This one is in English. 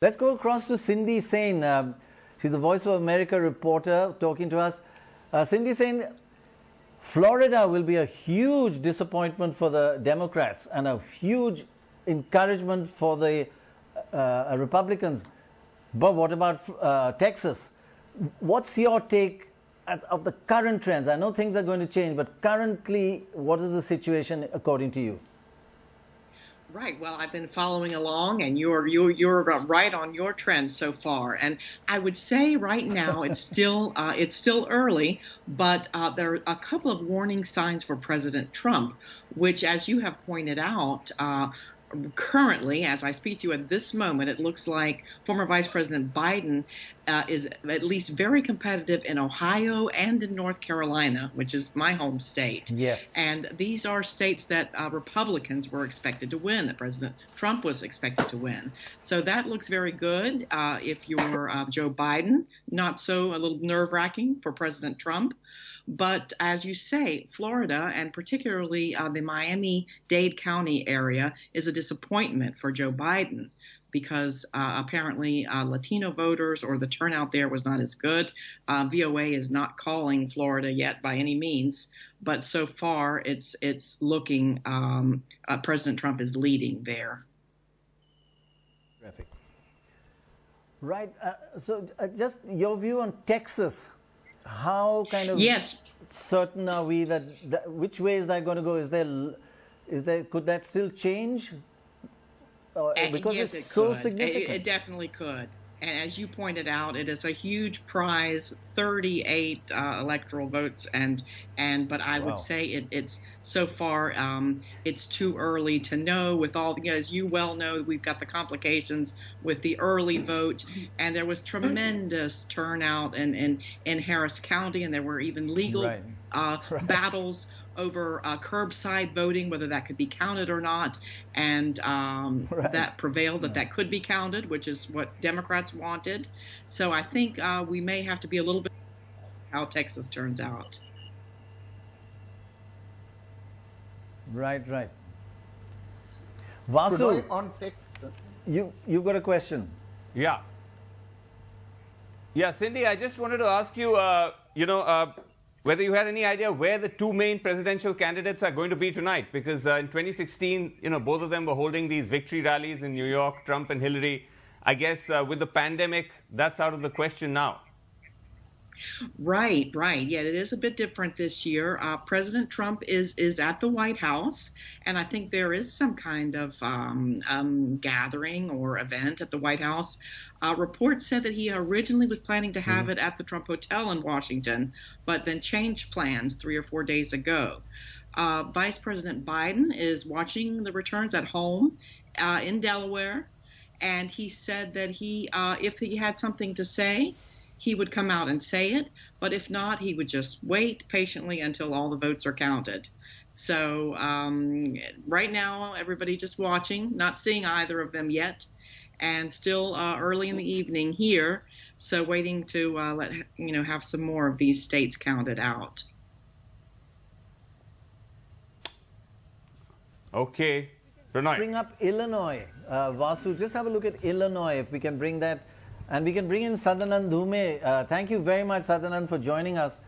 Let's go across to Cindy Saine. She's the Voice of America reporter talking to us. Cindy Saine, Florida will be a huge disappointment for the Democrats and a huge encouragement for the Republicans. But what about Texas? What's your take of the current trends? I know things are going to change, but currently, what is the situation according to you? Right. Well, I've been following along, and you're right on your trend so far. And I would say right now it's still early, but there are a couple of warning signs for President Trump, which, as you have pointed out, currently, as I speak to you at this moment, it looks like former Vice President Biden is at least very competitive in Ohio and in North Carolina, which is my home state. Yes. And these are states that Republicans were expected to win, that President Trump was expected to win. So that looks very good if you're Joe Biden, not so a little nerve-wracking for President Trump. But as you say, Florida, and particularly the Miami-Dade County area, is a disappointment for Joe Biden because apparently Latino voters or the turnout there was not as good. VOA is not calling Florida yet by any means, but so far it's looking President Trump is leading there. Terrific. Right. So just your view on Texas. How kind of certain are we that which way is that going to go? Is there could that still change? Because yes, it's it so could. significant. It definitely could. And as you pointed out, it is a huge prize, 38 electoral votes, but I would say it's so far it's too early to know. With all the, as you well know, we've got the complications with the early vote, and there was tremendous turnout in Harris County, and there were even legal battles over curbside voting, whether that could be counted or not, and that prevailed that could be counted, which is what Democrats wanted. So I think we may have to be a little bit how Texas turns out. Right. Vasu, on Texas. you've got a question. Yeah, Cindy, I just wanted to ask you, whether you had any idea where the two main presidential candidates are going to be tonight, because in 2016, both of them were holding these victory rallies in New York, Trump and Hillary. I guess with the pandemic, that's out of the question now. Right. Yeah, it is a bit different this year. President Trump is at the White House, and I think there is some kind of gathering or event at the White House. Reports said that he originally was planning to have it at the Trump Hotel in Washington, but then changed plans 3 or 4 days ago. Vice President Biden is watching the returns at home in Delaware, and he said that if he had something to say, he would come out and say it, but if not, he would just wait patiently until all the votes are counted. So right now, everybody just watching, not seeing either of them yet, and still early in the evening here, so waiting to have some more of these states counted out. Okay, Prannoy. Bring up Illinois, Vasu. Just have a look at Illinois if we can bring that. And we can bring in Sadanand Dhume. Thank you very much, Sadanand, for joining us.